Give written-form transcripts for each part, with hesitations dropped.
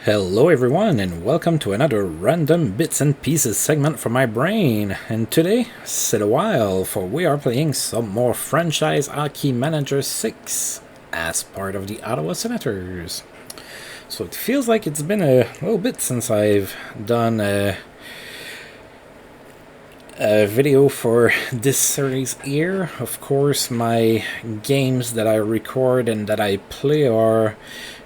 Hello everyone and welcome to another random bits and pieces segment from my brain. And today, sit a while for we are playing some more Franchise Hockey Manager 6 as part of the Ottawa Senators. So it feels like it's been a little bit since I've done a video for this series here. Of course, my games that I record and that I play are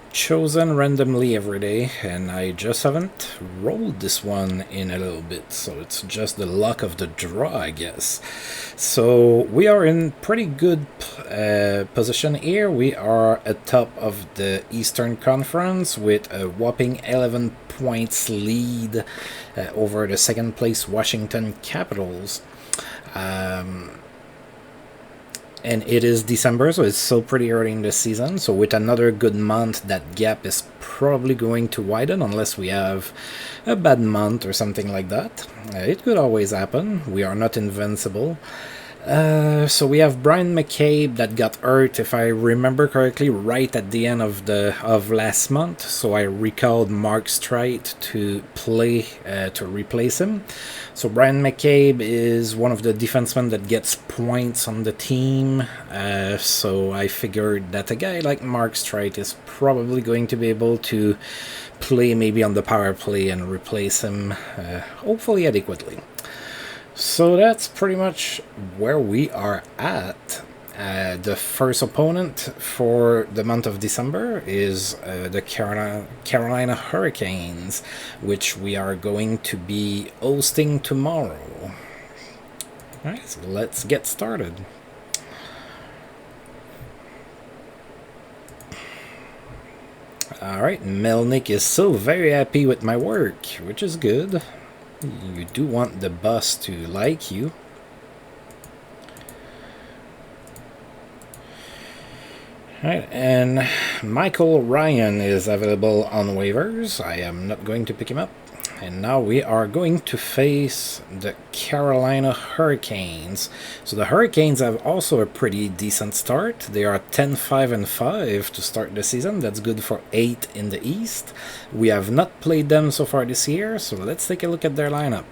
chosen randomly every day, and I just haven't rolled this one in a little bit, so it's just the luck of the draw, I guess. So we are in pretty good position here. We are atop of the Eastern Conference with a whopping 11 points lead over the second place Washington Capitals. And it is December, so it's still pretty early in the season. So with another good month, that gap is probably going to widen unless we have a bad month or something like that. It could always happen. We are not invincible. So we have Brian McCabe that got hurt, if I remember correctly, right at the end of last month. So I recalled Mark Streit to play to replace him. So Brian McCabe is one of the defensemen that gets points on the team. So I figured that a guy like Mark Streit is probably going to be able to play maybe on the power play and replace him, hopefully adequately. So that's pretty much where we are at. The first opponent for the month of December is the Carolina Hurricanes, which we are going to be hosting tomorrow. Alright, so let's get started. Alright, Melnick is still very happy with my work, which is good. You do want the boss to like you. Alright, and Michael Ryan is available on waivers. I am not going to pick him up. And now we are going to face the Carolina Hurricanes. So the Hurricanes have also a pretty decent start. They are 10-5-5 to start the season. That's good for 8 in the East. We have not played them so far this year, so let's take a look at their lineup.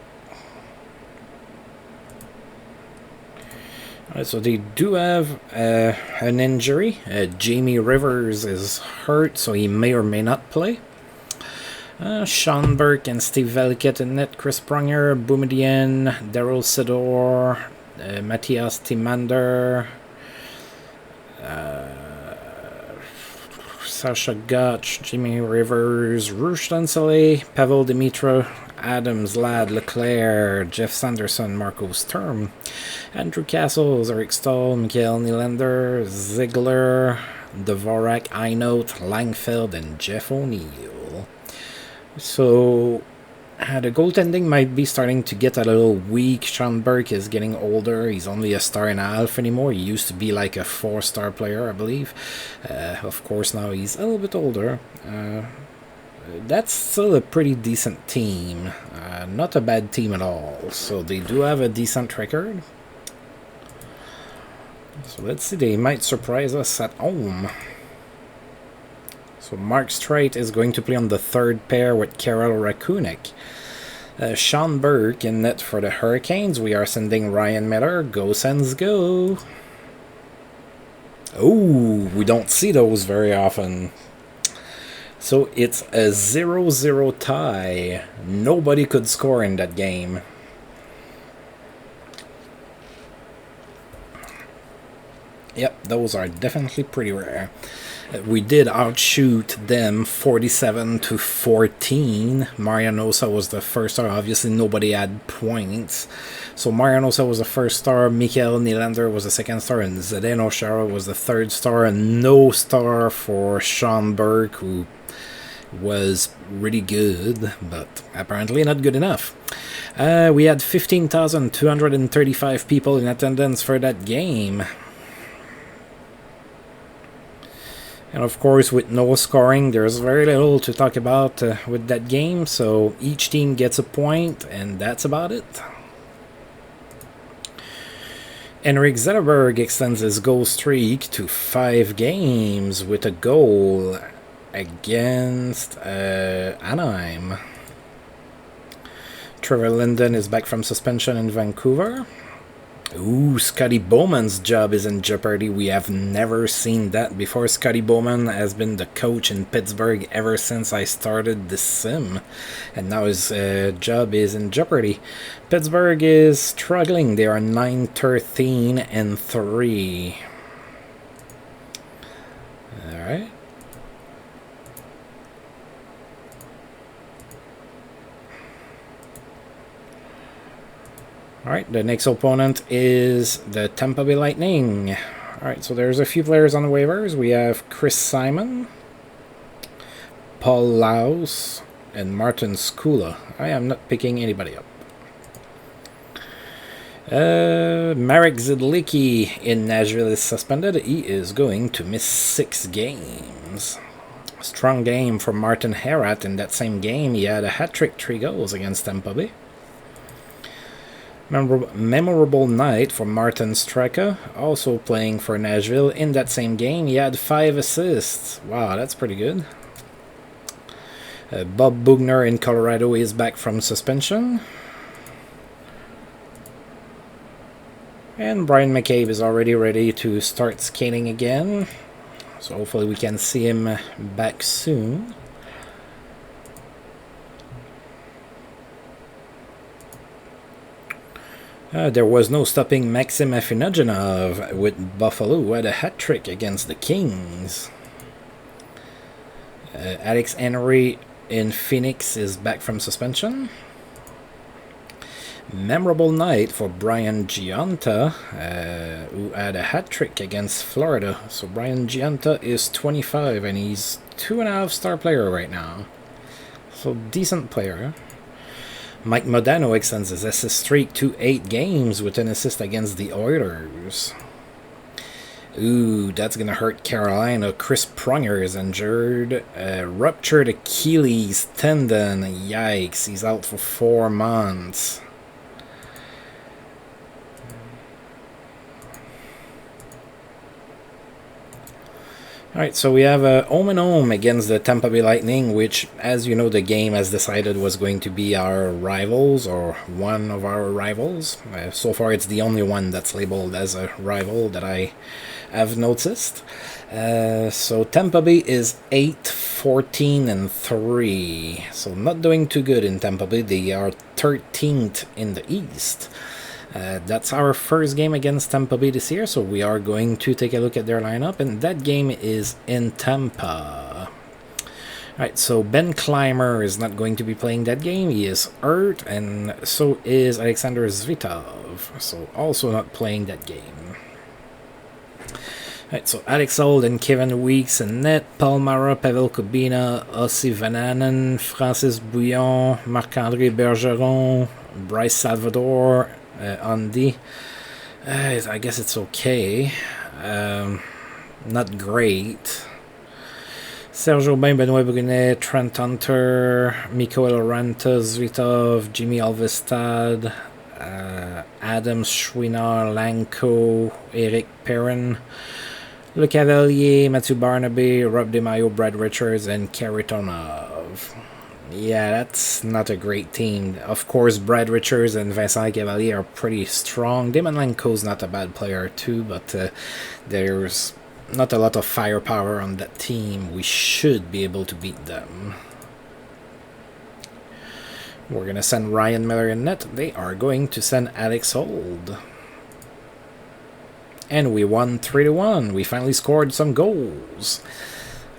Alright, so they do have an injury. Jamie Rivers is hurt, so he may or may not play. Sean Burke and Steve Velket in net, Chris Pronger, Boumedienne, Daryl Sidor, Matthias Timander, Sasha Gotch, Jimmy Rivers, Ruslan Saleh, Pavel Dimitra, Adams, Ladd, Leclerc, Jeff Sanderson, Marco Sturm, Andrew Castles, Eric Stahl, Mikael Nylander, Ziegler, Dvorak, Einout, Langfeld, and Jeff O'Neill. So the goaltending might be starting to get a little weak. Sean Burke is getting older. He's only a star and a half anymore. He used to be like a 4-star player, I believe. Of course, now he's a little bit older. That's still a pretty decent team. Not a bad team at all. So they do have a decent record. So let's see. They might surprise us at home. So Mark Streit is going to play on the third pair with Karel Rakunek. Sean Burke in net for the Hurricanes. We are sending Ryan Miller. Go Sens, go! Oh, we don't see those very often. So it's a 0-0 tie. Nobody could score in that game. Yep, those are definitely pretty rare. We did outshoot them 47-14. Marianosa was the first star. Obviously, nobody had points. So Marianosa was the first star. Mikael Nylander was the second star. And Zdeno Chara was the third star. And no star for Sean Burke, who was really good, but apparently not good enough. We had 15,235 people in attendance for that game. And of course, with no scoring, there's very little to talk about with that game. So each team gets a point, and that's about it. Henrik Zetterberg extends his goal streak to 5 games with a goal. against Anaheim. Trevor Linden is back from suspension in Vancouver. Ooh, Scotty Bowman's job is in jeopardy. We have never seen that before. Scotty Bowman has been the coach in Pittsburgh ever since I started the sim, and now his job is in jeopardy. Pittsburgh is struggling. They are 9-13-3. Alright. Alright, the next opponent is the Tampa Bay Lightning. Alright, so there's a few players on the waivers. We have Chris Simon, Paul Laus, and Martin Skula. I am not picking anybody up. Marek Zidlicki in Nashville is suspended. He is going to miss 6 games. Strong game for Martin Herat. In that same game, he had a hat-trick, 3 goals against Tampa Bay. Memorable night for Martin Straka, also playing for Nashville. In that same game, he had 5 assists. Wow, that's pretty good. Bob Bugner in Colorado is back from suspension. And Brian McCabe is already ready to start skating again. So hopefully we can see him back soon. There was no stopping Maxim Afinogenov with Buffalo, who had a hat-trick against the Kings. Alex Henry in Phoenix is back from suspension. Memorable night for Brian Giunta, who had a hat-trick against Florida. So Brian Giunta is 25, and he's 2.5-star player right now. So decent player. Mike Modano extends his assist streak to 8 games with an assist against the Oilers. Ooh, that's going to hurt Carolina. Chris Pronger is injured. Ruptured Achilles tendon. Yikes, he's out for 4 months. Alright, so we have a home and home against the Tampa Bay Lightning, which, as you know, the game has decided was going to be our rivals, or one of our rivals. So far, it's the only one that's labeled as a rival that I have noticed. So Tampa Bay is 8-14-3, so not doing too good in Tampa Bay. They are 13th in the East. That's our first game against Tampa Bay this year, so we are going to take a look at their lineup, and that game is in Tampa. Alright, so Ben Clymer is not going to be playing that game. He is hurt, and so is Alexander Zvitov, so also not playing that game. Alright, so Alex Auld and Kevin Weeks and net, Paul Mara, Pavel Kubina, Ossi Vananen, Francis Bouillon, Marc-André Bergeron, Bryce Salvador, Andy. I guess it's okay. Not great. Serge Aubin, Benoit Brunet, Trent Hunter, Mikoel Ranta, Zvitov, Jimmy Alvestad, Adam Schwinnar, Lanko, Eric Perrin, Le Cavalier, Mathieu Barnaby, Rob DeMaio, Brad Richards, and Karitonov. Yeah, that's not a great team. Of course, Brad Richards and Vincent Cavalier are pretty strong. Damon Lanko's not a bad player too, but there's not a lot of firepower on that team. We should be able to beat them. We're going to send Ryan Miller in net. They are going to send Alex Auld. And we won 3-1. We finally scored some goals.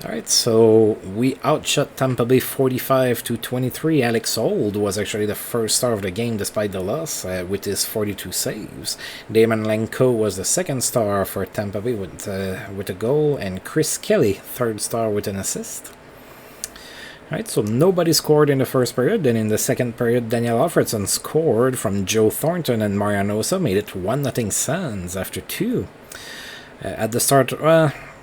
Alright, so we outshot Tampa Bay 45-23. Alex Auld was actually the first star of the game despite the loss with his 42 saves. Damon Lanko was the second star for Tampa Bay with a goal, and Chris Kelly, third star with an assist. Alright, so nobody scored in the first period. Then in the second period, Daniel Alfredson scored from Joe Thornton, and Marianosa made it 1-0 Sens after 2. At the start,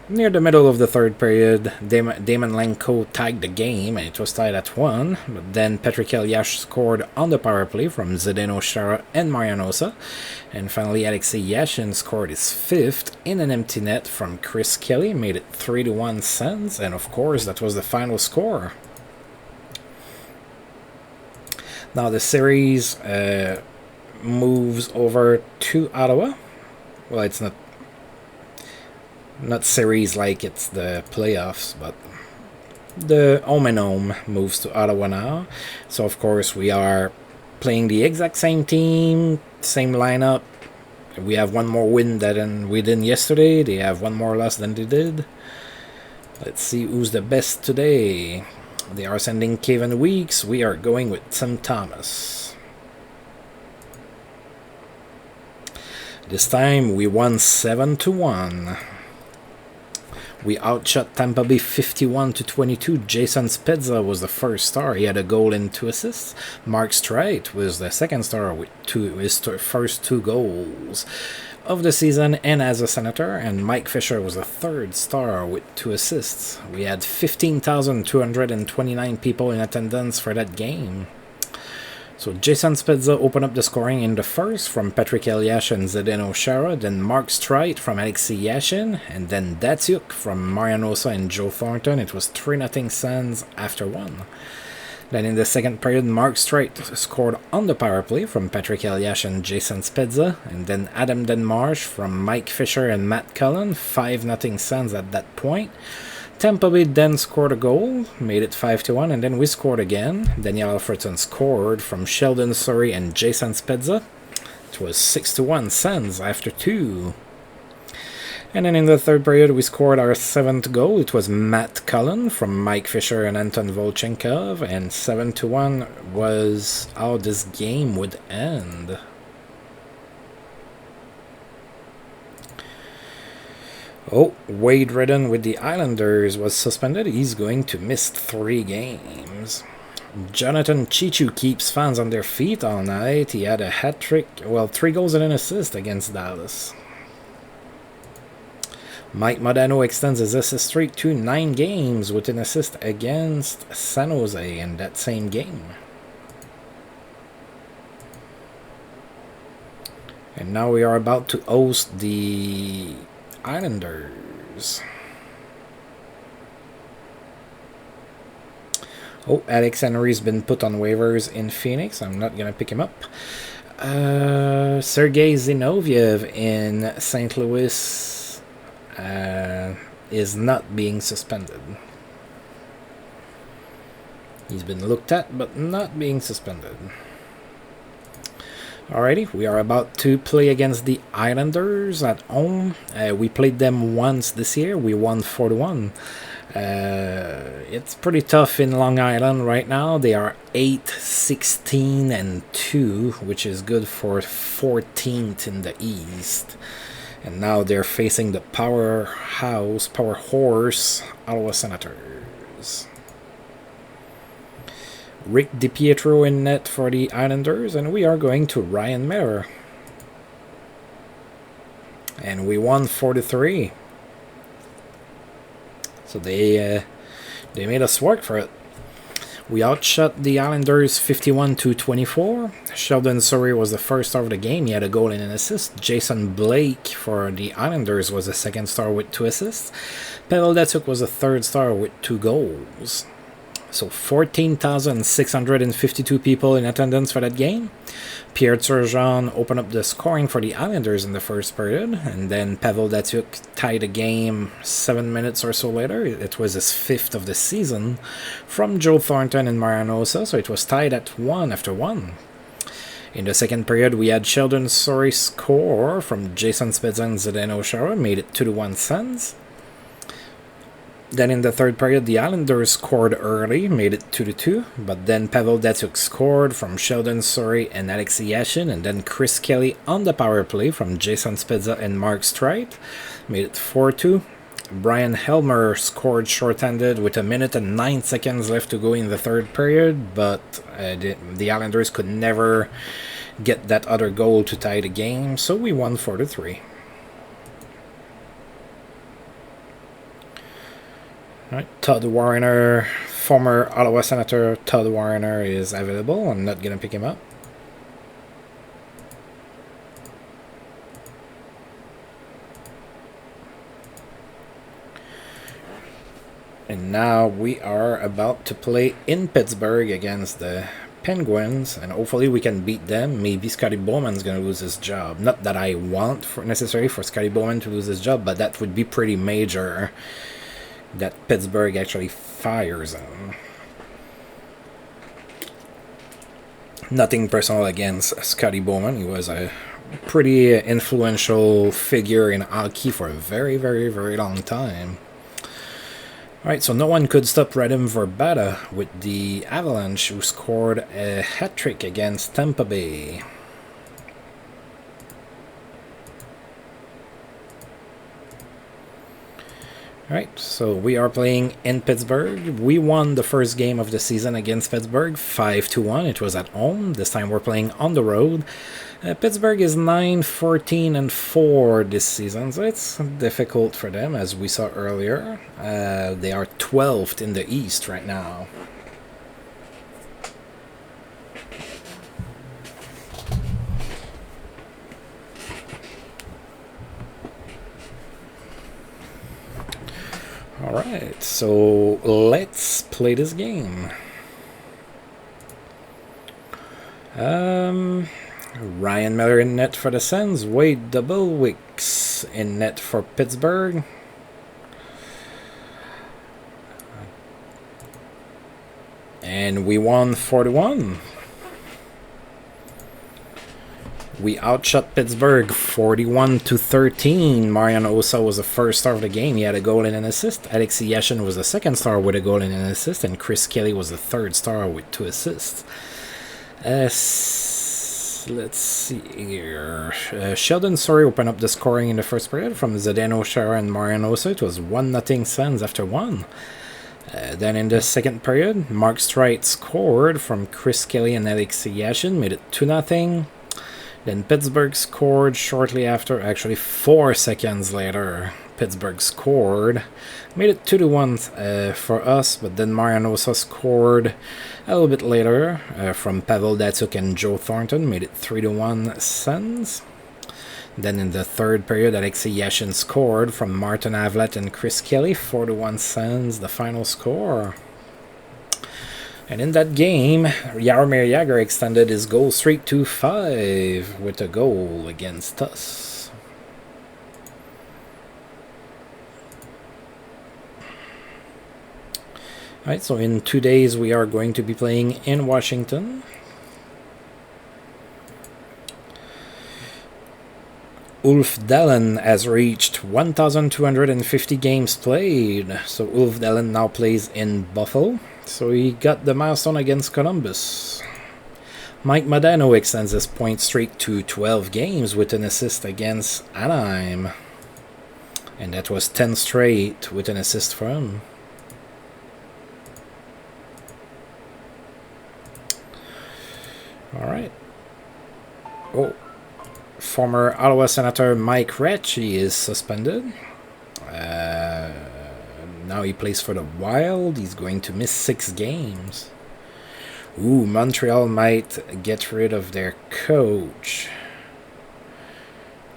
Near the middle of the third period, Damon Lenko tied the game, and it was tied at 1. But then Patrick Elias scored on the power play from Zdeno Chara and Marian Hossa. And finally, Alexei Yashin scored his 5th in an empty net from Chris Kelly, made it 3-1 Sens, and of course, that was the final score. Now the series moves over to Ottawa. Well, it's not series like it's the playoffs, but the home and home moves to Ottawa now. So of course we are playing the exact same team, same lineup. We have one more win than we did yesterday. They have one more loss than they did. Let's see who's the best today. They are sending Kevin Weeks. We are going with Tim Thomas. This time we won 7-1. We outshot Tampa Bay 51-22. Jason Spezza was the first star. He had a goal and 2 assists. Mark Streit was the second star with his first 2 goals of the season and as a Senator. And Mike Fisher was the third star with 2 assists. We had 15,229 people in attendance for that game. So Jason Spezza opened up the scoring in the first from Patrick Elias and Zdeno Chara, then Mark Streit from Alexei Yashin, and then Datsuk from Marian Hossa and Joe Thornton. It was 3-0 Sens after 1. Then in the second period, Mark Streit scored on the power play from Patrick Elias and Jason Spezza, and then Adam Denmarsh from Mike Fisher and Matt Cullen, 5-0 Sens at that point. Tampa Bay then scored a goal, made it 5-1, and then we scored again. Daniel Alfredson scored from Sheldon Surrey and Jason Spezza. It was 6-1 Sens after 2. And then in the third period, we scored our 7th goal. It was Matt Cullen from Mike Fisher and Anton Volchenkov, and 7-1 was how this game would end. Oh, Wade Redden with the Islanders was suspended. He's going to miss 3 games. Jonathan Chichu keeps fans on their feet all night. He had a hat-trick, 3 goals and an assist against Dallas. Mike Modano extends his assist streak to 9 games with an assist against San Jose in that same game. And now we are about to host the Islanders. Oh, Alex Henry's been put on waivers in Phoenix. I'm not going to pick him up. Sergei Zinoviev in St. Louis is not being suspended. He's been looked at, but not being suspended. Alrighty, we are about to play against the Islanders at home. We played them once this year. We won 4-1. It's pretty tough in Long Island right now. They are 8-16-2, which is good for 14th in the East. And now they're facing the power horse, Ottawa Senators. Rick DiPietro in net for the Islanders, and we are going to Ryan Miller. And we won 4-3. So they made us work for it. We outshot the Islanders 51-24. Sheldon Surrey was the first star of the game. He had a goal and an assist. Jason Blake for the Islanders was the second star with 2 assists. Pavel Datsuk was the third star with 2 goals. So 14,652 people in attendance for that game. Pierre Turgeon opened up the scoring for the Islanders in the first period, and then Pavel Datsuk tied the game 7 minutes or so later. It was his 5th of the season from Joe Thornton and Marian Hossa, so it was tied at 1 after 1. In the second period, we had Sheldon Surrey score from Jason Spezza and Zdeno Chara, made it 2-1 Sens. Then in the third period, the Islanders scored early, made it 2-2, but then Pavel Datsuk scored from Sheldon Surrey and Alexei Yashin, and then Chris Kelly on the power play from Jason Spezza and Mark Streit, made it 4-2. Brian Helmer scored shorthanded with 1 minute and 9 seconds left to go in the third period, but the Islanders could never get that other goal to tie the game, so we won 4-3. Right, Todd Warner, former Ottawa Senator Todd Warner is available. I'm not going to pick him up. And now we are about to play in Pittsburgh against the Penguins, and hopefully we can beat them. Maybe Scotty Bowman's going to lose his job. Not that I want necessarily for Scotty Bowman to lose his job, but that would be pretty major that Pittsburgh actually fires him. Nothing personal against Scotty Bowman. He was a pretty influential figure in hockey for a very, very, very long time. Alright, so no one could stop Radim Verbata with the Avalanche, who scored a hat-trick against Tampa Bay. Alright, so we are playing in Pittsburgh. We won the first game of the season against Pittsburgh, 5-1. It was at home. This time we're playing on the road. Pittsburgh is 9-14-4 this season, so it's difficult for them, as we saw earlier. They are 12th in the East right now. Alright, so let's play this game. Ryan Miller in net for the Sens. Wade Doublewicks in net for Pittsburgh. And we won 4-1. We outshot Pittsburgh 41-13. Marian Hossa was the first star of the game. He had a goal and an assist. Alexei Yashin was the second star with a goal and an assist. And Chris Kelly was the third star with 2 assists. Let's see here. Sheldon Surrey opened up the scoring in the first period from Zdeno Chara and Marian Hossa. It was 1-0 Sens after 1. Then in the second period, Mark Streit scored from Chris Kelly and Alexei Yashin, made it 2-0. Then Pittsburgh scored shortly after, actually 4 seconds later. Pittsburgh scored, made it 2-1 for us, but then Marian Hossa scored a little bit later from Pavel Datsyuk and Joe Thornton, made it 3-1 Sens. Then in the third period, Alexei Yashin scored from Martin Havlat and Chris Kelly, 4-1 Sens, the final score. And in that game, Jaromir Jagr extended his goal streak to 5 with a goal against us. Alright, so in 2 days we are going to be playing in Washington. Ulf Dallin has reached 1,250 games played. So Ulf Dallin now plays in Buffalo. So he got the milestone against Columbus. Mike Modano extends his point streak to 12 games with an assist against Anaheim. And that was 10 straight with an assist for him. Alright. Oh. Former Ottawa Senator Mike Ratchie is suspended. Now he plays for the Wild. He's going to miss 6 games. Ooh, Montreal might get rid of their coach.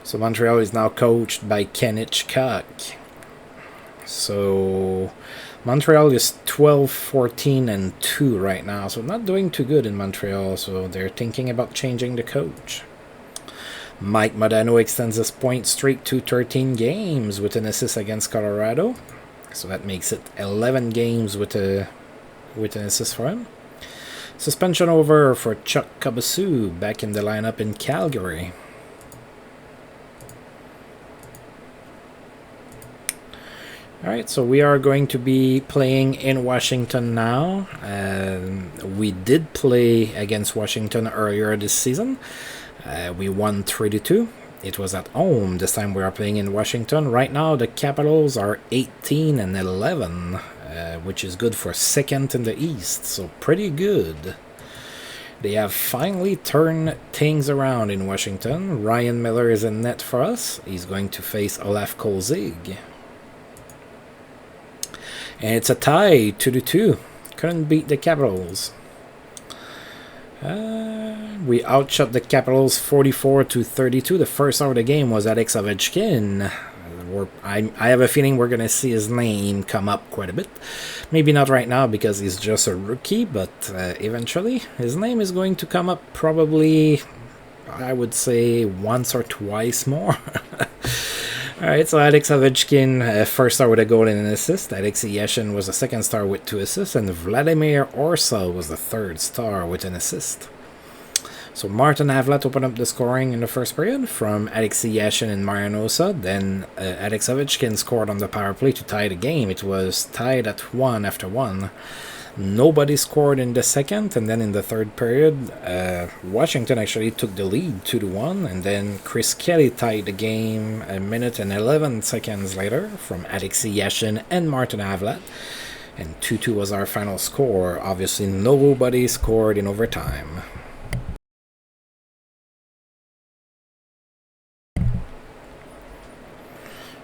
So Montreal is now coached by Ken Hitchcock. So Montreal is 12-14-2 right now. So not doing too good in Montreal. So they're thinking about changing the coach. Mike Modano extends his point streak to 13 games with an assist against Colorado. So that makes it 11 games with an assist for him. Suspension over for Chuck Kabasu, back in the lineup in Calgary. Alright, so we are going to be playing in Washington now. We did play against Washington earlier this season. We won 3-2. It was at home. This time we are playing in Washington. Right now the Capitals are 18-11, which is good for second in the East. So pretty good. They have finally turned things around in Washington. Ryan Miller is in net for us. He's going to face Olaf Kolzig. And it's a tie, 2-2. Couldn't beat the Capitals. We outshot the Capitals 44-32. The first hour of the game was Alex Ovechkin. I have a feeling we're going to see his name come up quite a bit. Maybe not right now because he's just a rookie, but eventually his name is going to come up probably, I would say, once or twice more. Alright, so Alex Ovechkin, first star with a goal and an assist. Alexei Yashin was the second star with 2 assists. And Vladimir Orsal was the third star with an assist. So Martin Havlat opened up the scoring in the first period from Alexei Yashin and Marianosa. Then Alex Ovechkin scored on the power play to tie the game. It was tied at 1 after 1. Nobody scored in the second, and then in the third period, Washington actually took the lead 2-1, and then Chris Kelly tied the game a minute and 11 seconds later from Alexei Yashin and Martin Havlat, and 2-2 was our final score. Obviously, nobody scored in overtime.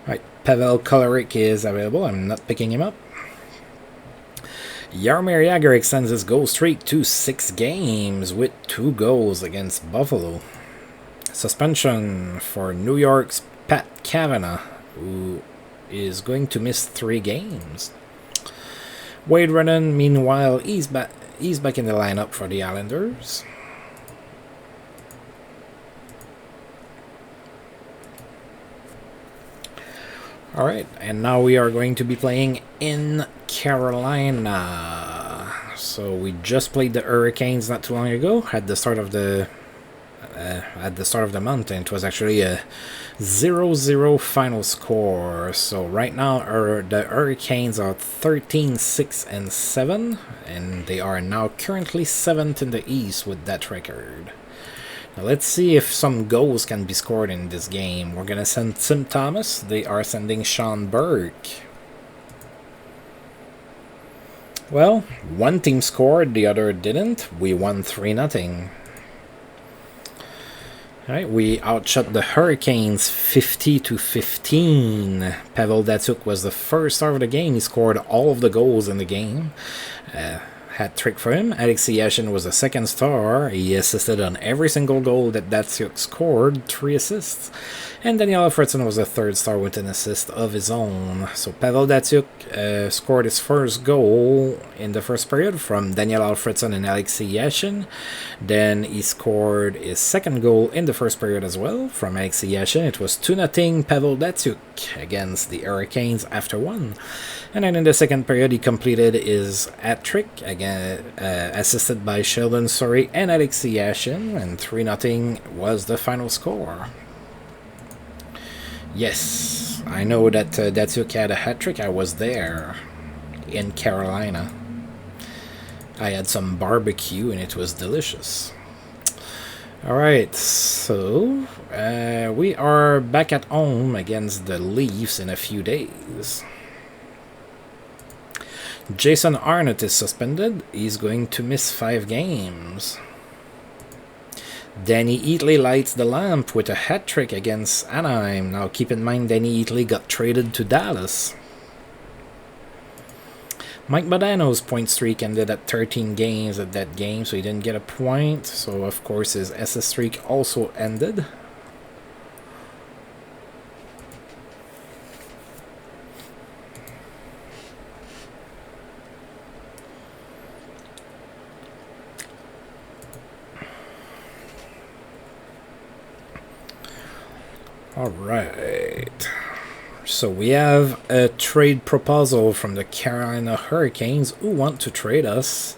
Right, Pavel Kolarek is available. I'm not picking him up. Jaromir Jagr extends his goal streak to 6 games with 2 goals against Buffalo. Suspension for New York's Pat Kavanagh, who is going to miss 3 games. Wade Redden, meanwhile, he's back in the lineup for the Islanders. Alright, and now we are going to be playing in Carolina. So we just played the Hurricanes not too long ago at the start of the month, and it was actually a 0-0 final score. So right now the Hurricanes are 13-6-7, and they are now currently 7th in the East with that record. Now let's see if some goals can be scored in this game. We're going to send Tim Thomas. They are sending Sean Burke. Well, one team scored, the other didn't. We won 3-0. Alright, we outshot the Hurricanes 50-15. Pavel Datsyuk was the first star of the game. He scored all of the goals in the game. Hat trick for him. Alexei Yashin was the second star. He assisted on every single goal that Datsyuk scored, 3 assists. And Daniel Alfredson was the third star with an assist of his own. So Pavel Datsyuk scored his first goal in the first period from Daniel Alfredson and Alexei Yashin. Then he scored his second goal in the first period as well from Alexei Yashin. It was 2-0 Pavel Datsyuk against the Hurricanes after 1. And then in the second period, he completed his hat trick, again assisted by Sheldon Surrey and Alexei Yashin, and 3-0 was the final score. Yes, I know that Datsyuk had a hat trick. I was there in Carolina. I had some barbecue and it was delicious. Alright, so we are back at home against the Leafs in a few days. Jason Arnott is suspended. He's going to miss 5 games. Danny Eatley lights the lamp with a hat trick against Anaheim. Now keep in mind Danny Eatley got traded to Dallas. Mike Modano's point streak ended at 13 games at that game, so he didn't get a point. So of course his SS streak also ended. Alright, so we have a trade proposal from the Carolina Hurricanes who want to trade us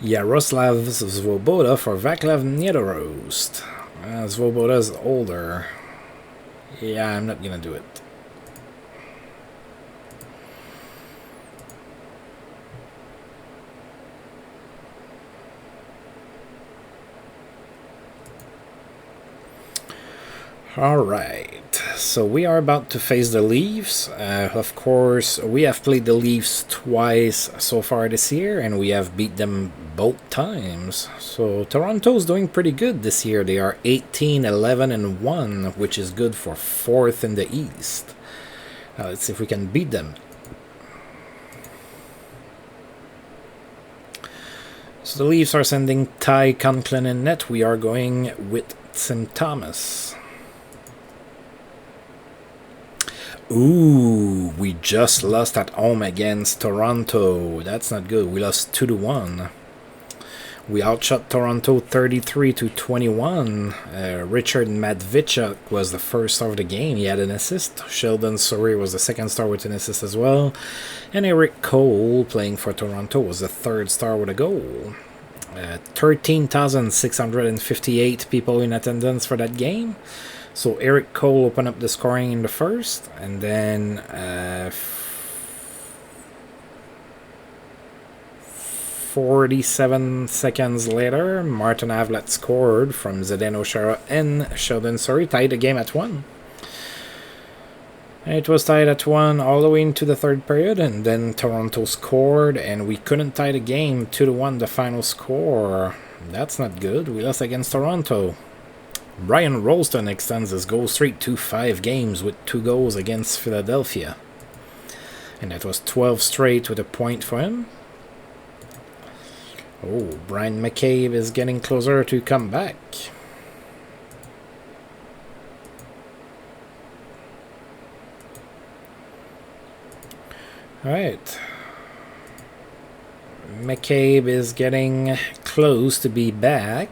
Yaroslav Svoboda for Vaclav Nedorost. Svoboda's older. Yeah, I'm not gonna do it. Alright, so we are about to face the Leafs. Of course, we have played the Leafs twice so far this year, and we have beat them both times. So Toronto's doing pretty good this year. They are 18-11-1, which is good for 4th in the East. Let's see if we can beat them. So the Leafs are sending Ty Conklin in net. We are going with Tim Thomas. Ooh, we just lost at home against Toronto. That's not good. We lost 2-1. We outshot Toronto 33-21. Richard Matvichuk was the first star of the game. He had an assist. Sheldon Surrey was the second star with an assist as well. And Eric Cole, playing for Toronto, was the third star with a goal. 13,658 people in attendance for that game. So Eric Cole opened up the scoring in the first, and then 47 seconds later, Martin Havlat scored from Zdeno Chara and Sheldon Surrey, tied the game at 1. It was tied at 1 all the way into the third period, and then Toronto scored, and we couldn't tie the game. 2-1 the final score. That's not good. We lost against Toronto. Brian Rolston extends his goal streak to 5 games with 2 goals against Philadelphia. And that was 12 straight with a point for him. Oh, Brian McCabe is getting closer to come back. Alright. McCabe is getting close to be back.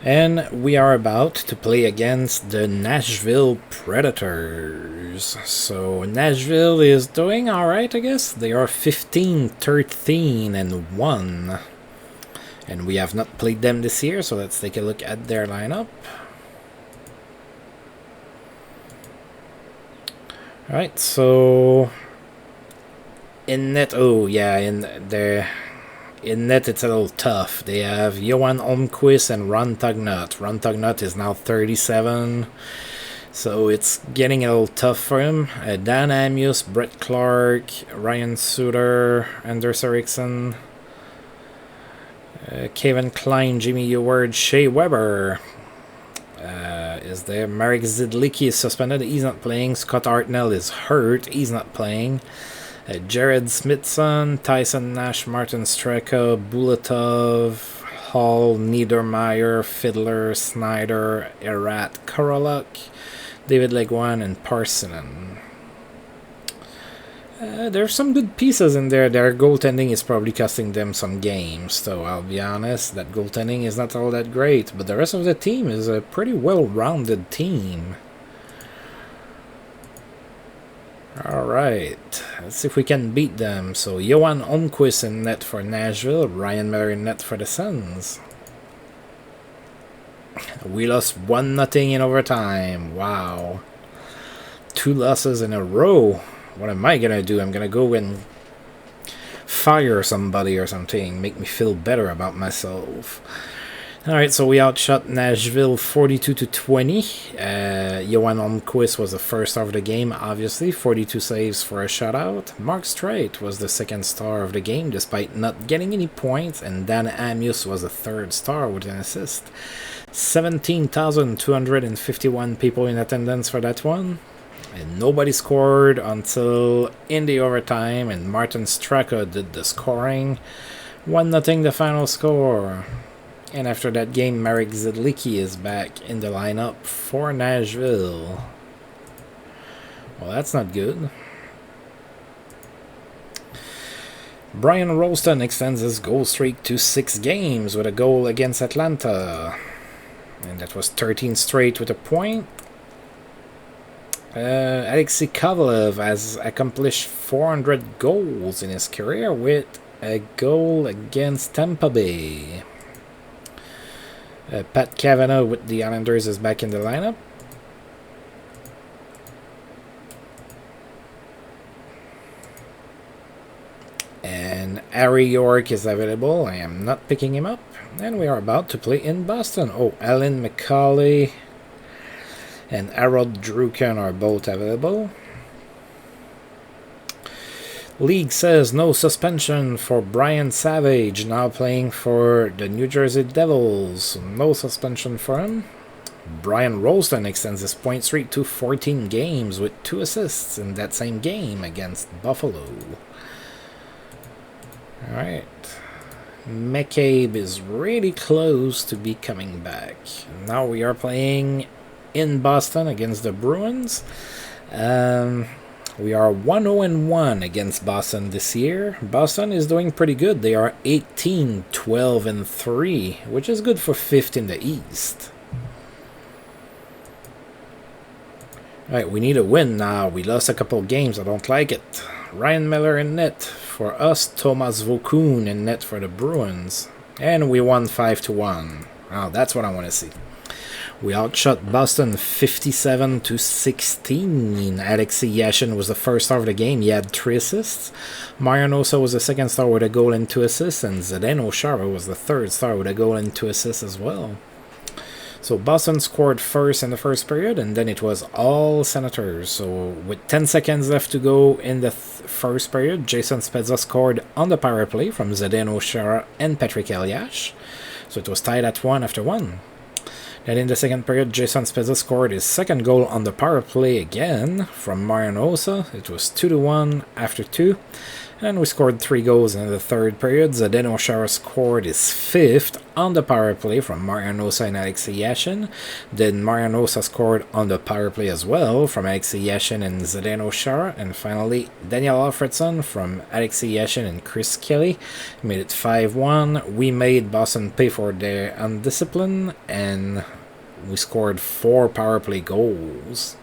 And we are about to play against the Nashville Predators. So Nashville is doing alright, I guess. They are 15-13-1. And we have not played them this year, so let's take a look at their lineup. Alright, so in net, oh yeah, in net it's a little tough. They have Johan Holmquist and Ron Tugnut. Ron Tugnut is now 37, so it's getting a little tough for him. Dan Amius, Brett Clark, Ryan Suter, Anders Eriksson, Kevin Klein, Jimmy Eward, Shea Weber. Is there? Marek Zidlicki is suspended. He's not playing. Scott Hartnell is hurt. He's not playing. Jared Smithson, Tyson Nash, Martin Streka, Bulatov, Hall, Niedermeyer, Fiddler, Snyder, Erat, Koroluk, David Leguan, and Parsonen. There's some good pieces in there. Their goaltending is probably costing them some games, so I'll be honest, that goaltending is not all that great, but the rest of the team is a pretty well-rounded team. Alright, let's see if we can beat them. So Johan Holmquist in net for Nashville, Ryan Miller in net for the Sens. We lost 1-0 in overtime. Wow. 2 losses in a row. What am I gonna do? I'm gonna go and fire somebody or something, make me feel better about myself. Alright, so we outshot Nashville 42-20. Johan Holmquist was the first star of the game, obviously. 42 saves for a shutout. Mark Streit was the second star of the game, despite not getting any points. And Dan Amius was the third star with an assist. 17,251 people in attendance for that one. And nobody scored until in the overtime, and Martin Straka did the scoring. 1-0 the final score. And after that game, Marek Zidlicki is back in the lineup for Nashville. Well, that's not good. Brian Rolston extends his goal streak to 6 games with a goal against Atlanta. And that was 13 straight with a point. Alexei Kovalev has accomplished 400 goals in his career with a goal against Tampa Bay. Pat Cavanaugh with the Islanders is back in the lineup. And Harry York is available. I am not picking him up. And we are about to play in Boston. Oh, Alan McCauley and Harold Druken are both available. League says no suspension for Brian Savage, now playing for the New Jersey Devils. No suspension for him. Brian Rolston extends his point streak to 14 games with 2 assists in that same game against Buffalo. Alright. McCabe is really close to be coming back. Now we are playing in Boston against the Bruins. We are 1-0-1 against Boston this year. Boston is doing pretty good. They are 18-12-3, which is good for 5th in the East. Alright, we need a win now. We lost a couple games. I don't like it. Ryan Miller in net for us. Thomas Vokoun in net for the Bruins. And we won 5-1. Oh, that's what I want to see. We outshot Boston 57-16. Alexei Yashin was the first star of the game. He had 3 assists. Marian Hossa was the second star with a goal and 2 assists. And Zdeno Chara was the third star with a goal and 2 assists as well. So Boston scored first in the first period, and then it was all Senators. So with 10 seconds left to go in the first period, Jason Spezza scored on the power play from Zdeno Chara and Patrick Elias. So it was tied at 1 after 1. Then in the second period, Jason Spezza scored his second goal on the power play again from Marian Hossa. It was 2-1 after 2. And we scored 3 goals in the third period. Zdeno Chara scored his 5th on the power play from Marian Hossa and Alexei Yashin. Then Marian Hossa scored on the power play as well from Alexei Yashin and Zdeno Chara. And finally, Daniel Alfredson from Alexei Yashin and Chris Kelly made it 5-1. We made Boston pay for their undiscipline, and we scored 4 power play goals.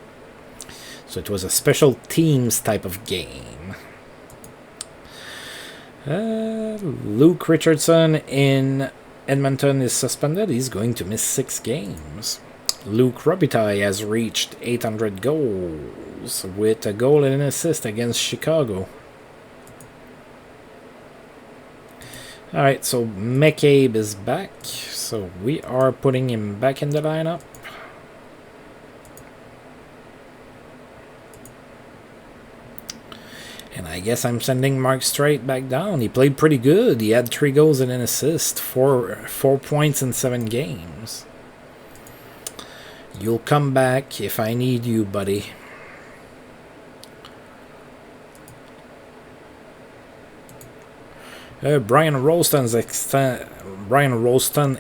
So it was a special teams type of game. Luke Richardson in Edmonton is suspended. He's going to miss 6 games. Luke Robitaille has reached 800 goals with a goal and an assist against Chicago. Alright, so McCabe is back. So we are putting him back in the lineup. And I guess I'm sending Mark Streit back down. He played pretty good. He had 3 goals and an assist, 4 points in 7 games. You'll come back if I need you, buddy. Brian Rolston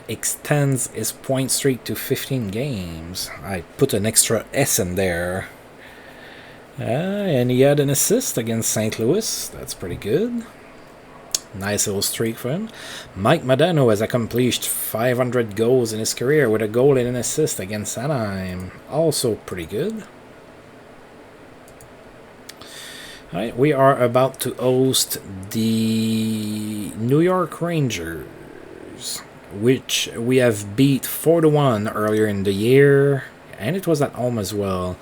extends his point streak to 15 games. I put an extra S in there. And he had an assist against St. Louis. That's pretty good. Nice little streak for him. Mike Modano has accomplished 500 goals in his career with a goal and an assist against Anaheim. Also pretty good. Alright, we are about to host the New York Rangers, which we have beat 4-1 earlier in the year, and it was at home as well.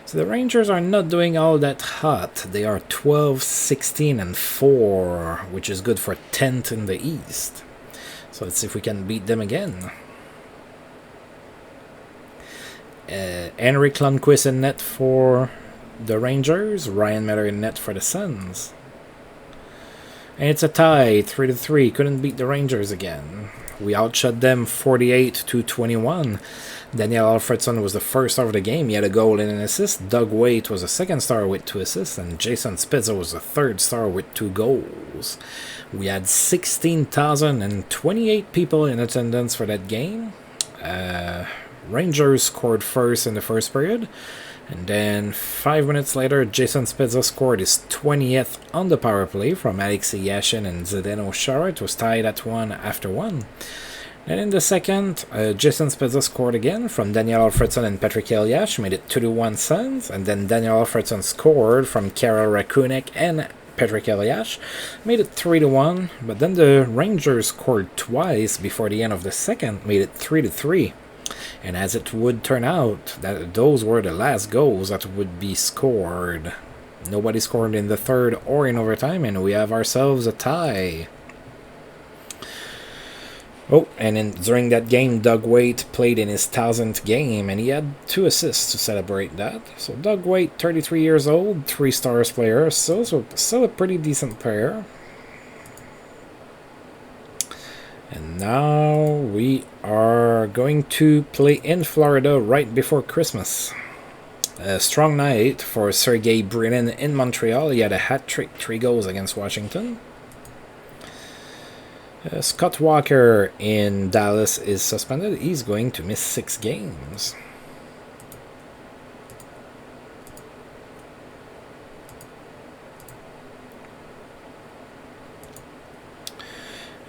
So the Rangers are not doing all that hot. They are 12-16-4, which is good for 10th in the East. So let's see if we can beat them again. Henrik Lundqvist in net for the Rangers. Ryan Miller in net for the Sens. And it's a tie, 3-3. Couldn't beat the Rangers again. We outshot them 48-21. Daniel Alfredson was the first star of the game. He had a goal and an assist. Doug Weight was the second star with 2 assists. And Jason Spezza was the third star with 2 goals. We had 16,028 people in attendance for that game. Rangers scored first in the first period. And then 5 minutes later, Jason Spezza scored his 20th on the power play from Alexei Yashin and Zdeno Chara. It was tied at 1 after 1. And in the second, Jason Spezza scored again from Daniel Alfredson and Patrick Elias, made it 2-1 Sens. And then Daniel Alfredson scored from Karel Rakunek and Patrick Elias, made it 3-1. But then the Rangers scored twice before the end of the second, made it 3-3. And as it would turn out, that those were the last goals that would be scored. Nobody scored in the third or in overtime, and we have ourselves a tie. Oh, and during that game, Doug Weight played in his 1000th game, and he had 2 assists to celebrate that. So Doug Weight, 33 years old, 3 stars player, so still a pretty decent player. And now we are going to play in Florida right before Christmas. A strong night for Sergei Brin in Montreal. He had a hat trick, 3 goals against Washington. Scott Walker in Dallas is suspended. He's going to miss 6 games.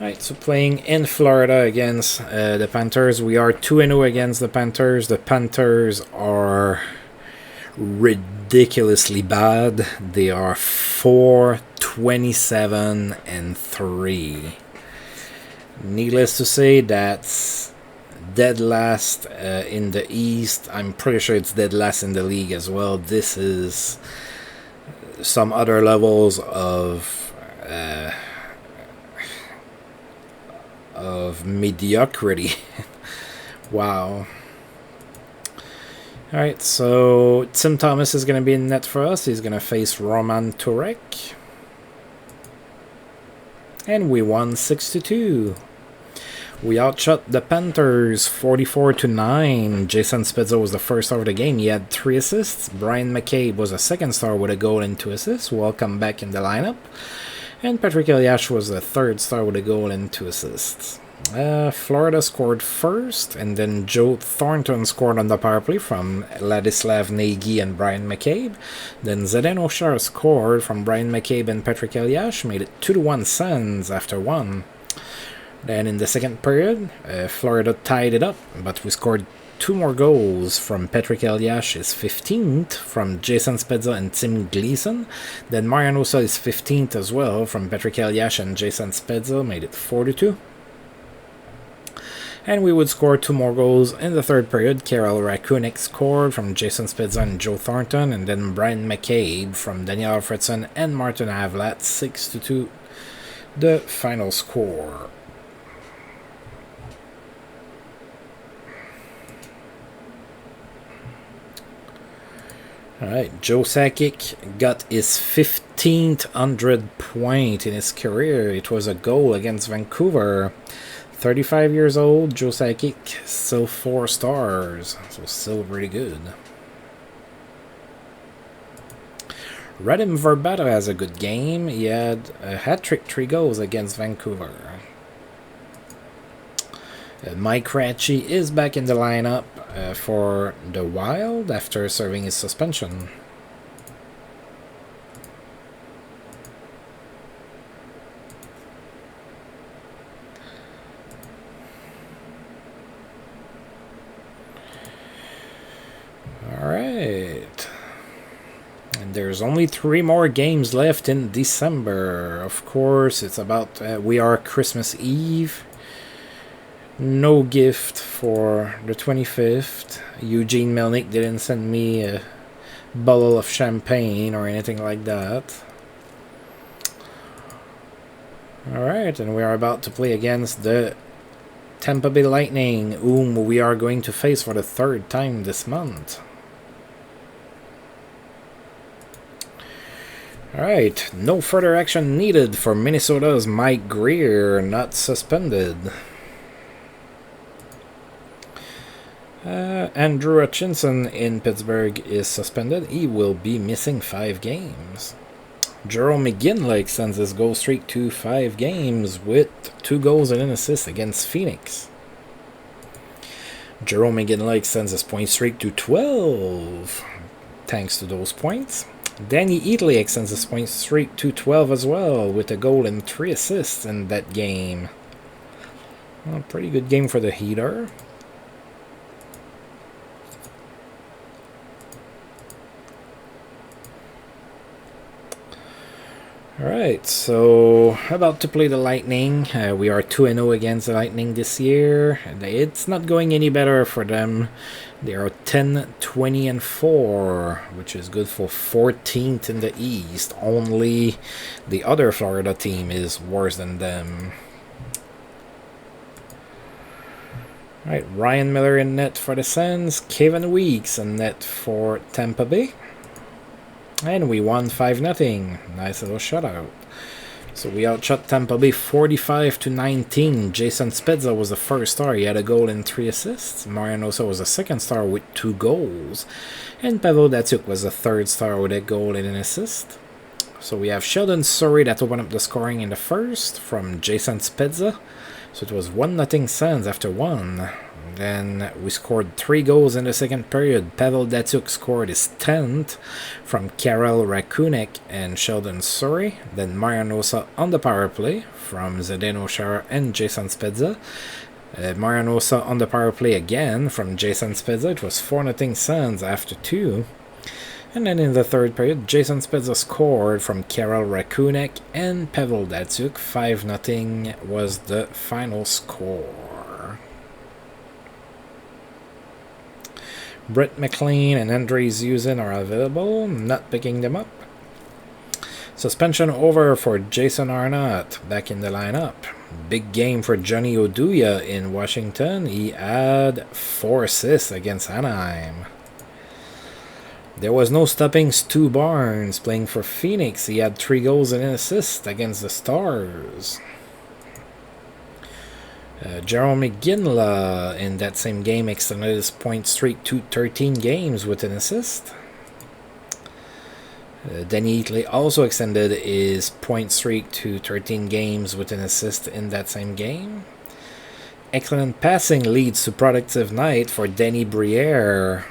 Alright, so playing in Florida against the Panthers. We are 2-0 against the Panthers. The Panthers are ridiculously bad. They are 4-27-3. Needless to say, that's dead last in the East. I'm pretty sure it's dead last in the league as well. This is some other levels of mediocrity. Wow. Alright, so Tim Thomas is going to be in net for us. He's going to face Roman Turek. And we won 6-2. We outshot the Panthers 44-9. Jason Spezza was the first star of the game. He had 3 assists. Brian McCabe was a second star with a goal and 2 assists. Welcome back in the lineup. And Patrick Elias was the third star with a goal and 2 assists. Florida scored first, and then Joe Thornton scored on the power play from Ladislav Nagy and Brian McCabe. Then Zdeno Chara scored from Brian McCabe and Patrick Elias, made it 2-1 Sens after 1. Then in the second period, Florida tied it up, but we scored 2 more goals from Patrick Elias, his 15th, from Jason Spezza and Tim Gleason. Then Marian Hossa is 15th as well, from Patrick Elias and Jason Spezza, made it 4-2. And we would score 2 more goals in the third period. Karel Rakunik scored from Jason Spezza and Joe Thornton, and then Brian McCabe from Daniel Alfredson and Martin Havlat, 6-2, the final score. Alright, Joe Sakic got his 1500th point in his career. It was a goal against Vancouver. 35 years old, Joe Sakic, still 4 stars, so still pretty good. Radim Verbata has a good game. He had a hat-trick, 3 goals against Vancouver. Mike Ratchie is back in the lineup for the Wild after serving his suspension. Alright. And there's only 3 more games left in December. Of course, it's about we are Christmas Eve. No gift for the 25th. Eugene Melnick didn't send me a bottle of champagne or anything like that. Alright, and we are about to play against the Tampa Bay Lightning, whom we are going to face for the 3rd time this month. Alright, no further action needed for Minnesota's Mike Greer, not suspended. Andrew Hutchinson in Pittsburgh is suspended. He will be missing 5 games. Jerome McGinley extends his goal streak to 5 games with 2 goals and an assist against Phoenix. Jerome McGinley extends his point streak to 12 thanks to those points. Danny Eatley extends his point streak to 12 as well with a goal and 3 assists in that game. Well, pretty good game for the Heater. Alright, so about to play the Lightning. We are 2-0 against the Lightning this year. It's not going any better for them. They are 10-20-4, which is good for 14th in the East. Only the other Florida team is worse than them. Alright, Ryan Miller in net for the Sens. Kevin Weeks in net for Tampa Bay. And we won 5-0. Nice little shutout. So we outshot Tampa Bay 45-19. Jason Spezza was the first star. He had a goal and 3 assists. Marian Hossa was the second star with 2 goals. And Pavel Datsyuk was the third star with a goal and an assist. So we have Sheldon Surrey that opened up the scoring in the first from Jason Spezza. So it was 1-0 Sens after 1. Then we scored 3 goals in the second period. Pavel Datsyuk scored his 10th from Karel Rakunek and Sheldon Surrey. Then Marian Hossa on the power play from Zdeno Chara and Jason Spezza. Marian Hossa on the power play again from Jason Spezza. It was 4-0 Sens after 2. And then in the third period, Jason Spezza scored from Karel Rakunek and Pavel Datsyuk. 5-0 was the final score. Brett McLean and Andrei Zuzin are available, not picking them up. Suspension over for Jason Arnott, back in the lineup. Big game for Johnny Oduya in Washington. He had 4 assists against Anaheim. There was no stopping Stu Barnes playing for Phoenix. He had 3 goals and an assist against the Stars. Jerome McGinley in that same game extended his point streak to 13 games with an assist. Danny Heatley also extended his point streak to 13 games with an assist in that same game. Excellent passing leads to productive night for Danny Briere.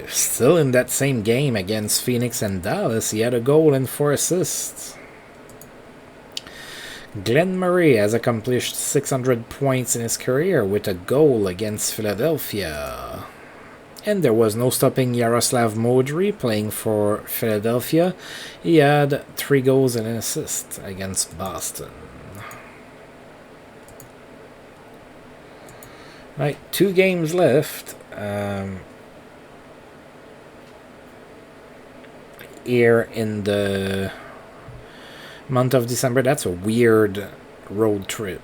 Still in that same game against Phoenix and Dallas, he had a goal and 4 assists. Glenn Murray has accomplished 600 points in his career with a goal against Philadelphia. And there was no stopping Yaroslav Modry playing for Philadelphia. He had 3 goals and an assist against Boston. Right, 2 games left. Here in the month of December. That's a weird road trip.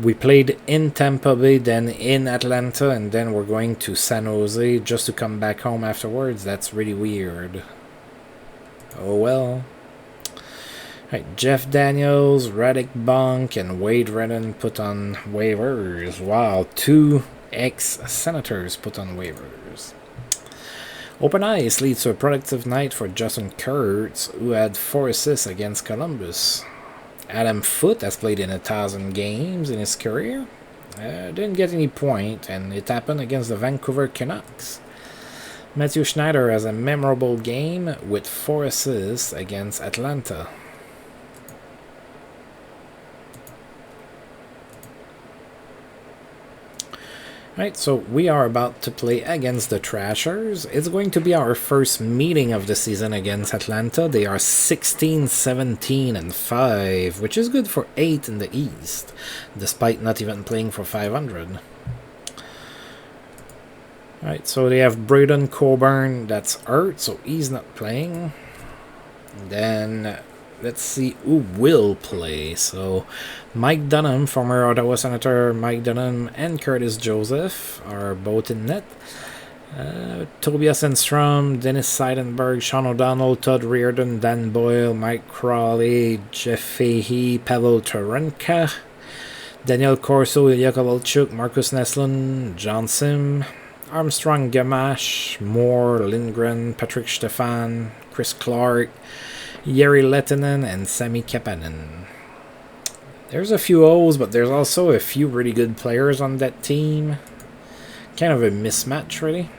We played in Tampa Bay, then in Atlanta, and then we're going to San Jose just to come back home afterwards. That's really weird. Oh well. Right, Jeff Daniels, Radek Bonk, and Wade Redden put on waivers. Wow, 2 ex-Senators put on waivers. Open Ice leads to a productive night for Justin Kurtz, who had 4 assists against Columbus. Adam Foote has played in 1,000 games in his career. Didn't get any point, and it happened against the Vancouver Canucks. Matthew Schneider has a memorable game with 4 assists against Atlanta. Right, so we are about to play against the Thrashers. It's going to be our first meeting of the season against Atlanta. They are 16, 17, and 5, which is good for 8 in the East, despite not even playing for 500. Right, so they have Braden Coburn, that's hurt, so he's not playing. Then let's see who will play. So Mike Dunham, former Ottawa Senator Mike Dunham, and Curtis Joseph are both in net. Tobias Enstrom, Dennis Seidenberg, Sean O'Donnell, Todd Reardon, Dan Boyle, Mike Crawley, Jeff Fahey, Pavel Taranka, Daniel Corso, Ilya Kovalchuk, Marcus Neslin, John Sim, Armstrong Gamache, Moore, Lindgren, Patrick Stefan, Chris Clark, Jari Lehtinen, and Sami Kapanen. There's a few O's, but there's also a few really good players on that team. Kind of a mismatch, really.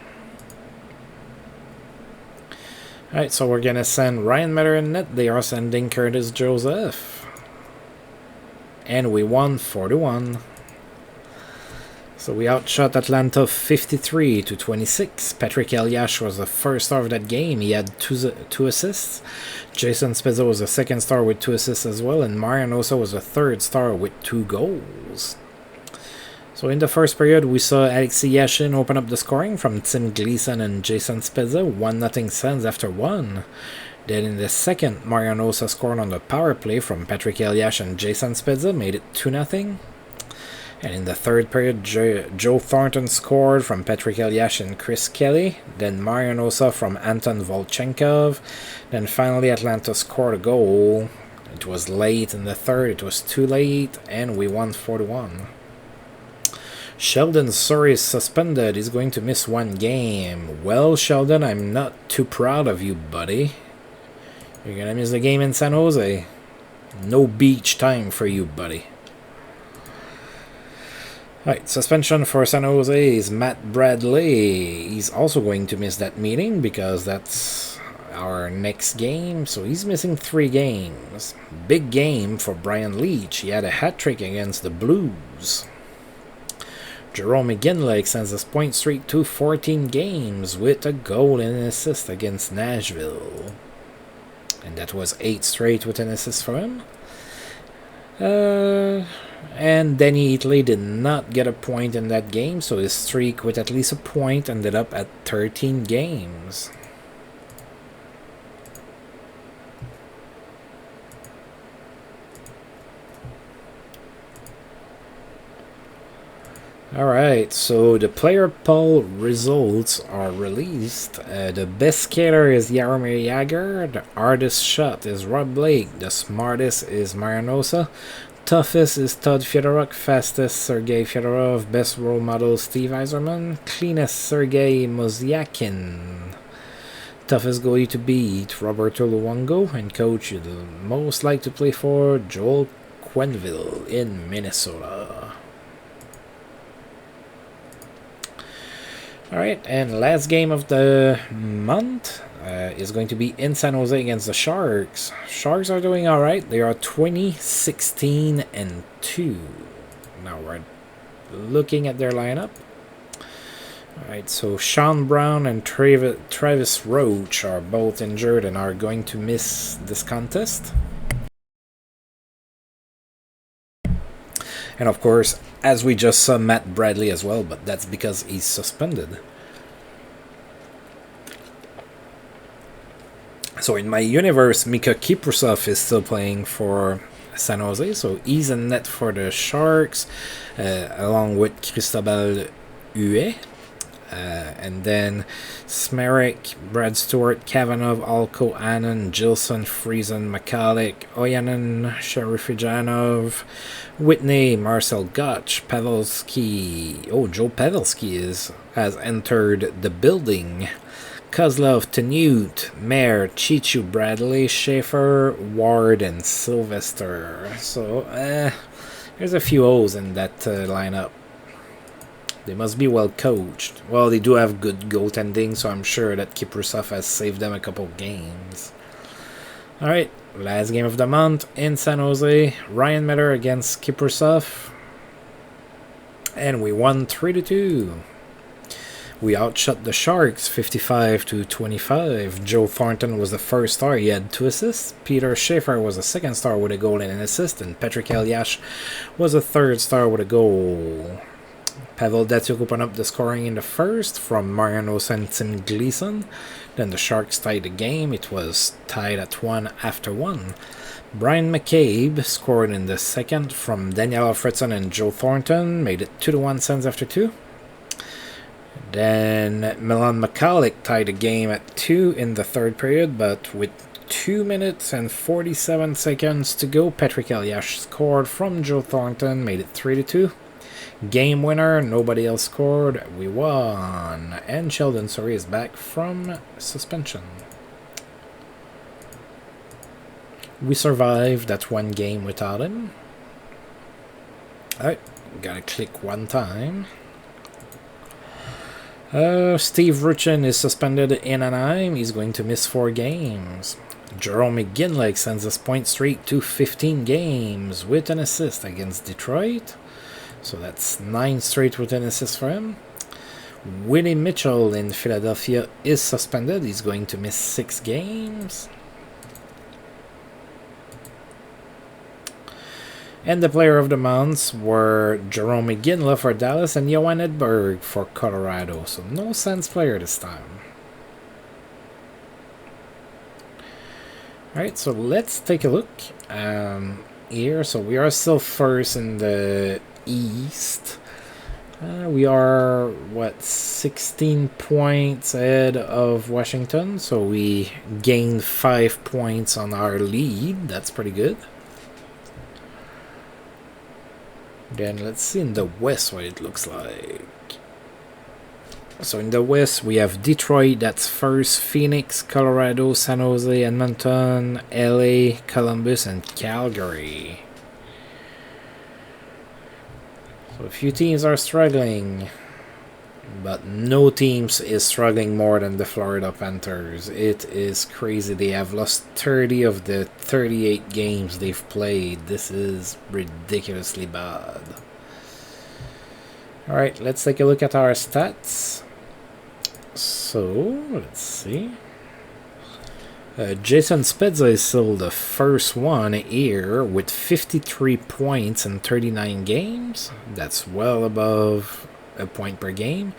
Alright, so we're going to send Ryan Metter in net. They are sending Curtis Joseph. And we won 4-1. So we outshot Atlanta 53-26. Patrick Eliash was the first star of that game. He had two assists. Jason Spezza was the second star with 2 assists as well. And Marian Hossa was the third star with 2 goals. So in the first period, we saw Alexei Yashin open up the scoring from Tim Gleason and Jason Spezza. 1-0 Sens after 1. Then in the second, Marian Hossa scored on the power play from Patrick Eliash and Jason Spezza. Made it 2-0. And in the third period, Joe Thornton scored from Patrick Eliash and Chris Kelly. Then Marian Hossa from Anton Volchenkov. Then finally Atlanta scored a goal. It was late in the third. It was too late. And we won 4-1. Sheldon Surrey is suspended. He's going to miss 1 game. Well, Sheldon, I'm not too proud of you, buddy. You're gonna miss the game in San Jose. No beach time for you, buddy. Alright, suspension for San Jose is Matt Bradley. He's also going to miss that meeting because that's our next game. So he's missing 3 games. Big game for Brian Leetch. He had a hat-trick against the Blues. Jerome McGinley extends his point streak to 14 games with a goal and an assist against Nashville. And that was 8 straight with an assist for him. And Denny Heatley did not get a point in that game, so his streak with at least a point ended up at 13 games. Alright, so the player poll results are released. The best skater is Jaromir Jagr, the hardest shot is Rob Blake, the smartest is Marianosa, toughest is Todd Fedoruk, fastest Sergei Fedorov, best role model Steve Yzerman, cleanest Sergei Mozyakin, toughest goalie to beat Roberto Luongo, and coach you'd most like to play for Joel Quenneville in Minnesota. Alright, and last game of the month is going to be in San Jose against the Sharks. Sharks are doing alright. They are 20-16-2. Now we're looking at their lineup. Alright, so Sean Brown and Travis Roach are both injured and are going to miss this contest. And of course, as we just saw, Matt Bradley as well, but that's because he's suspended. So in my universe, Mika Kiprusov is still playing for San Jose, so he's in net for the Sharks, along with Cristobal Huet. And then Smerik, Brad Stewart, Kavanagh, Alko, Annan, Gilson, Friesen, McCulloch, Oyanen, Sherifijanov, Whitney, Marcel Gotch, Pavelski. Oh, Joe Pavelski has entered the building. Kozlov, Tanute, Mayer, Chichu, Bradley, Schaefer, Ward, and Sylvester. So, there's a few O's in that lineup. They must be well coached. Well, they do have good goaltending, so I'm sure that Kiprusov has saved them a couple games. Alright, last game of the month in San Jose. Ryan Miller against Kiprusov. And we won 3-2. We outshot the Sharks 55-25. Joe Thornton was the first star. He had 2 assists. Peter Schaefer was the second star with a goal and an assist. And Patrick Elias was the third star with a goal. Pavel Datsyuk opened up the scoring in the first from Marianosa and Tim Gleason. Then the Sharks tied the game. It was tied at 1 after 1. Brian McCabe scored in the second from Daniel Alfredson and Joe Thornton. Made it 2-1 Sens after 2. Then Milan McCulloch tied the game at 2 in the third period, but with 2 minutes and 47 seconds to go, Patrick Elias scored from Joe Thornton, made it 3-2. Game winner, nobody else scored, we won. And Sheldon Surrey is back from suspension. We survived that one game without him. Alright, gotta click one time. Steve Ruchin is suspended in Anaheim. He's going to miss 4 games. Jerome McGinley extends his point streak to 15 games with an assist against Detroit. So that's 9 straight with an assist for him. Willie Mitchell in Philadelphia is suspended. He's going to miss 6 games. And the player of the months were Jerome McGinley for Dallas and Johan Edberg for Colorado. So no Sens player this time. Alright, so let's take a look here. So we are still first in the East. We are, 16 points ahead of Washington. So we gained 5 points on our lead. That's pretty good. Then let's see in the West what it looks like. So in the West, we have Detroit, that's first, Phoenix, Colorado, San Jose, Edmonton, LA, Columbus, and Calgary. So a few teams are struggling, but no teams is struggling more than the Florida Panthers. It is crazy. They have lost 30 of the 38 games they've played. This is ridiculously bad. Alright, let's take a look at our stats. So, let's see. Jason Spezza is still the first one here with 53 points in 39 games. That's well above a point per game.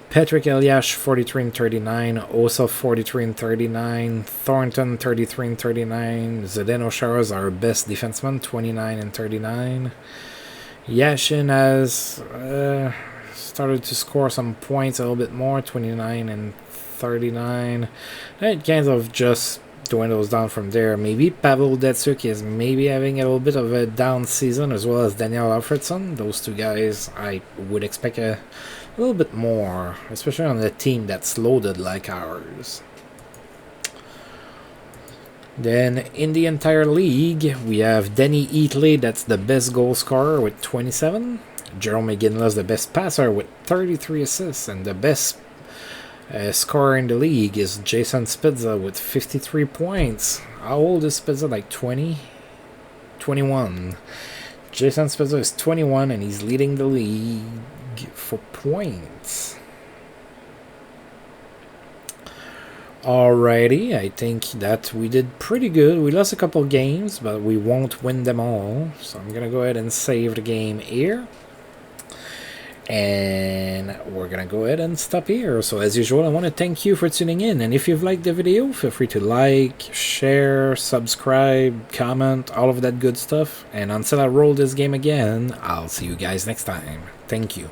Patrick Elias 43 and 39, Osa 43 and 39, Thornton 33 and 39, Zdeno Chara is our best defenseman 29 and 39. Yashin has started to score some points a little bit more, 29 and 39. It kind of just dwindles down from there. Maybe Pavel Datsyuk is maybe having a little bit of a down season, as well as Daniel Alfredson. Those two guys, I would expect a little bit more, especially on a team that's loaded like ours. Then in the entire league, we have Danny Eatley, that's the best goal scorer with 27. Jerome McGinley's the best passer with 33 assists, and the best scorer in the league is Jason Spezza with 53 points. How old is Spezza? Like 20? 21. Jason Spezza is 21 and he's leading the league for points. Alrighty, I think that we did pretty good. We lost a couple games, but we won't win them all. So I'm gonna go ahead and save the game here. And we're gonna go ahead and stop here. So as usual, I want to thank you for tuning in, and if you've liked the video, feel free to like, share, subscribe, comment, all of that good stuff. And until I roll this game again, I'll see you guys next time. Thank you.